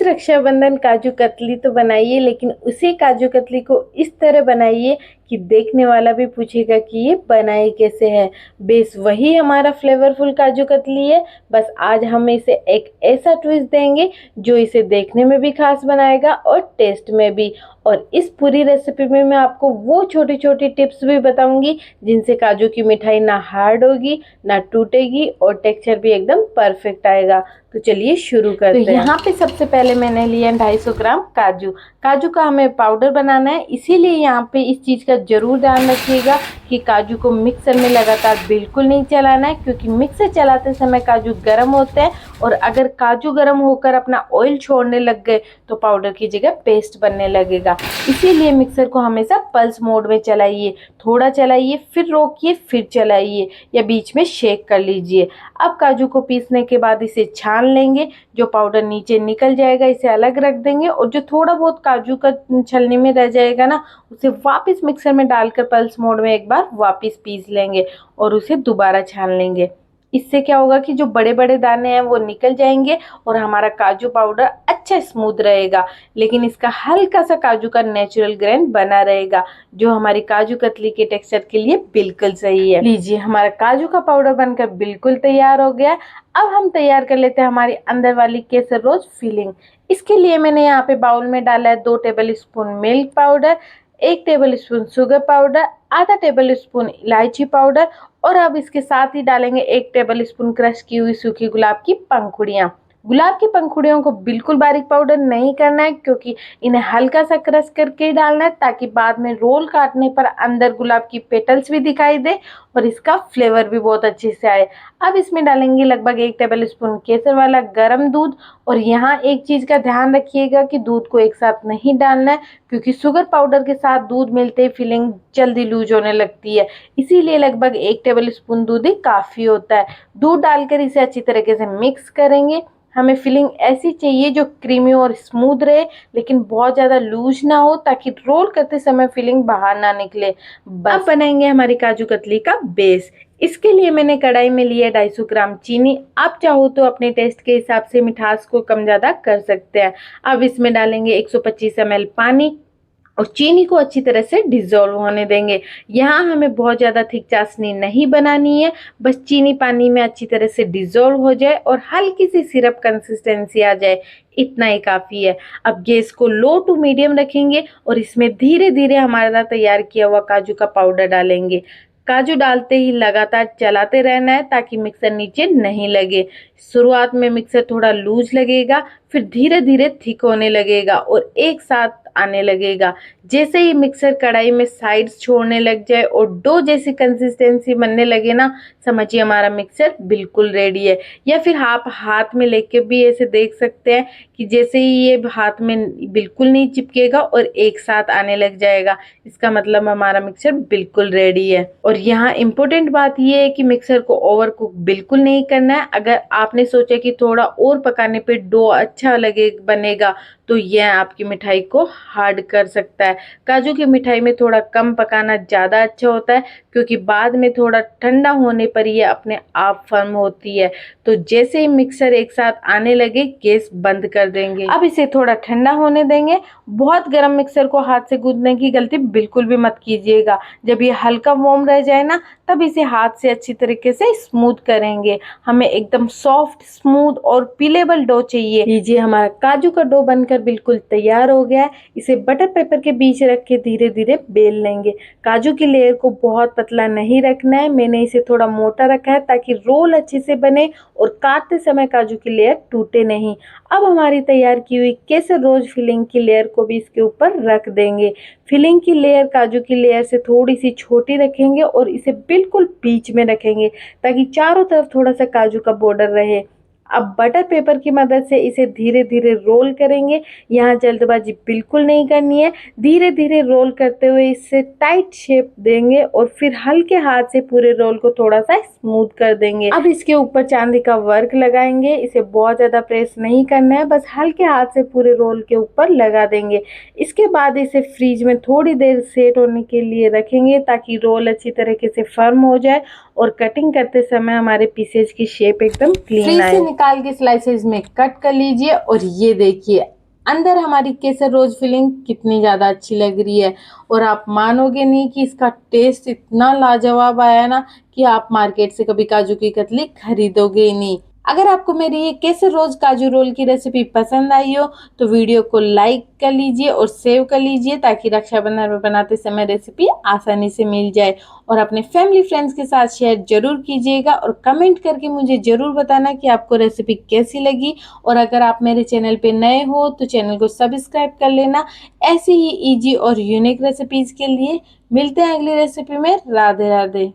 रक्षाबंधन काजू कतली तो बनाइए, लेकिन उसी काजू कतली को इस तरह बनाइए कि देखने वाला भी पूछेगा कि ये बनाई कैसे है। बेस वही हमारा फ्लेवरफुल काजू कतली है, बस आज हम इसे एक ऐसा ट्विस्ट देंगे जो इसे देखने में भी खास बनाएगा और टेस्ट में भी। और इस पूरी रेसिपी में मैं आपको वो छोटी छोटी टिप्स भी बताऊंगी जिनसे काजू की मिठाई ना हार्ड होगी ना टूटेगी और टेक्सचर भी एकदम परफेक्ट आएगा। तो चलिए शुरू करते हैं। तो यहाँ पे सबसे पहले मैंने लिया 250 ग्राम काजू। काजू का हमें पाउडर बनाना है, इसीलिए यहाँ पे इस चीज़ का जरूर ध्यान रखिएगा कि काजू को मिक्सर में लगातार बिल्कुल नहीं चलाना है, क्योंकि मिक्सर चलाते समय काजू गर्म होते हैं और अगर काजू गर्म होकर अपना ऑयल छोड़ने लग गए तो पाउडर की जगह पेस्ट बनने लगेगा। इसीलिए मिक्सर को हमेशा पल्स मोड में चलाइए, थोड़ा चलाइए फिर रोकिए फिर चलाइए या बीच में शेक कर लीजिए। अब काजू को पीसने के बाद इसे छान लेंगे, जो पाउडर नीचे निकल जाएगा इसे अलग रख देंगे और जो थोड़ा बहुत काजू का छलनी में रह जाएगा ना, उसे वापस मिक्सर में डालकर पल्स मोड में एक बार वापस पीस लेंगे और उसे दोबारा छान लेंगे। इससे क्या होगा कि जो बड़े बड़े दाने हैं वो निकल जाएंगे और हमारा काजू पाउडर अच्छा स्मूथ रहेगा, लेकिन इसका हल्का सा काजू का नेचुरल ग्रेन बना रहेगा, जो हमारी काजू कतली के टेक्सचर के लिए बिल्कुल सही है। लीजिए, हमारा काजू का पाउडर बनकर बिल्कुल तैयार हो गया। अब हम तैयार कर लेते हैं हमारी अंदर वाली केसर रोज फिलिंग। इसके लिए मैंने यहाँ पे बाउल में डाला है 2 table spoon milk powder, 1 table spoon sugar powder, आधा टेबल स्पून इलायची पाउडर और अब इसके साथ ही डालेंगे 1 टेबल स्पून क्रश की हुई सूखी गुलाब की पंखुड़ियाँ। गुलाब की पंखुड़ियों को बिल्कुल बारीक पाउडर नहीं करना है, क्योंकि इन्हें हल्का सा क्रश करके ही डालना है, ताकि बाद में रोल काटने पर अंदर गुलाब की पेटल्स भी दिखाई दे और इसका फ्लेवर भी बहुत अच्छे से आए। अब इसमें डालेंगे लगभग 1 टेबल स्पून केसर वाला गर्म दूध। और यहाँ एक चीज़ का ध्यान रखिएगा कि दूध को एक साथ नहीं डालना है, क्योंकि शुगर पाउडर के साथ दूध मिलते ही फिलिंग जल्दी लूज होने लगती है, इसीलिए लगभग 1 टेबल स्पून दूध ही काफ़ी होता है। दूध डालकर इसे अच्छी तरीके से मिक्स करेंगे। हमें फिलिंग ऐसी चाहिए जो क्रीमी और स्मूथ रहे, लेकिन बहुत ज़्यादा लूज ना हो, ताकि रोल करते समय फिलिंग बाहर ना निकले। अब बनाएंगे हमारी काजू कतली का बेस। इसके लिए मैंने कढ़ाई में लिया 250 ग्राम चीनी। आप चाहो तो अपने टेस्ट के हिसाब से मिठास को कम ज़्यादा कर सकते हैं। अब इसमें डालेंगे 125 ml पानी और चीनी को अच्छी तरह से डिजोल्व होने देंगे। यहाँ हमें बहुत ज़्यादा थिक चाशनी नहीं बनानी है, बस चीनी पानी में अच्छी तरह से डिजोल्व हो जाए और हल्की सी सिरप कंसिस्टेंसी आ जाए, इतना ही काफ़ी है। अब गैस को लो टू मीडियम रखेंगे और इसमें धीरे धीरे हमारा तैयार किया हुआ काजू का पाउडर डालेंगे। काजू डालते ही लगातार चलाते रहना है ताकि मिक्सर नीचे नहीं लगे। शुरुआत में मिक्सर थोड़ा लूज लगेगा, फिर धीरे धीरे थिक होने लगेगा और एक साथ आने लगेगा। जैसे ही मिक्सर कढ़ाई में साइड्स छोड़ने लग जाए और डो जैसी कंसिस्टेंसी बनने लगे ना, समझिए हमारा मिक्सर बिल्कुल रेडी है। या फिर आप हाथ में लेके भी ऐसे देख सकते हैं कि जैसे ही ये हाथ में बिल्कुल नहीं चिपकेगा और एक साथ आने लग जाएगा, इसका मतलब हमारा मिक्सर बिल्कुल रेडी है। और यहाँ इम्पोर्टेंट बात ये है कि मिक्सर को ओवर कुक बिल्कुल नहीं करना है। अगर आपने सोचा कि थोड़ा और पकाने पे डो अच्छा लगे बनेगा, तो यह आपकी मिठाई को हार्ड कर सकता है। काजू की मिठाई में थोड़ा कम पकाना ज़्यादा अच्छा होता है, क्योंकि बाद में थोड़ा ठंडा होने पर यह अपने आप फर्म होती है। तो जैसे ही मिक्सर एक साथ आने लगे, गैस बंद कर देंगे। अब इसे थोड़ा ठंडा होने देंगे। बहुत गर्म मिक्सर को हाथ से गूंदने की गलती बिल्कुल भी मत कीजिएगा। जब ये हल्का वार्म रह जाए ना, तब इसे हाथ से अच्छी तरीके से स्मूथ करेंगे। हमें एकदम सॉफ्ट, स्मूथ और पीलेबल डो चाहिए। लीजिए, हमारा काजू का डो बनकर बिल्कुल तैयार हो गया है। इसे बटर पेपर के बीच रख के धीरे धीरे बेल लेंगे। काजू की लेयर को बहुत पतला नहीं रखना है, मैंने इसे थोड़ा मोटा रखा है ताकि रोल अच्छे से बने और काटते समय काजू की लेयर टूटे नहीं। अब हमारी तैयार की हुई केसर रोज फिलिंग की लेयर को भी इसके ऊपर रख देंगे। फिलिंग की लेयर काजू की लेयर से थोड़ी सी छोटी रखेंगे और इसे बिल्कुल बीच में रखेंगे, ताकि चारों तरफ थोड़ा सा काजू का बॉर्डर रहे। अब बटर पेपर की मदद से इसे धीरे धीरे रोल करेंगे। यहाँ जल्दबाजी बिल्कुल नहीं करनी है, धीरे धीरे रोल करते हुए इससे टाइट शेप देंगे और फिर हल्के हाथ से पूरे रोल को थोड़ा सा स्मूथ कर देंगे। अब इसके ऊपर चांदी का वर्क लगाएंगे। इसे बहुत ज़्यादा प्रेस नहीं करना है, बस हल्के हाथ से पूरे रोल के ऊपर लगा देंगे। इसके बाद इसे फ्रीज में थोड़ी देर सेट होने के लिए रखेंगे, ताकि रोल अच्छी तरीके से फर्म हो जाए और कटिंग करते समय हमारे पीसेज की शेप एकदम क्लीन आए। निकाल के स्लाइसेस में कट कर लीजिए और ये देखिए अंदर हमारी केसर रोज फिलिंग कितनी ज़्यादा अच्छी लग रही है। और आप मानोगे नहीं कि इसका टेस्ट इतना लाजवाब आया ना कि आप मार्केट से कभी काजू की कतली खरीदोगे ही नहीं। अगर आपको मेरी ये केसर रोज काजू रोल की रेसिपी पसंद आई हो तो वीडियो को लाइक कर लीजिए और सेव कर लीजिए, ताकि रक्षाबंधन में बनाते समय रेसिपी आसानी से मिल जाए। और अपने फैमिली फ्रेंड्स के साथ शेयर जरूर कीजिएगा और कमेंट करके मुझे जरूर बताना कि आपको रेसिपी कैसी लगी। और अगर आप मेरे चैनल पे नए हो तो चैनल को सब्सक्राइब कर लेना। ऐसी ही इजी और यूनिक रेसिपीज के लिए मिलते हैं अगली रेसिपी में। राधे राधे।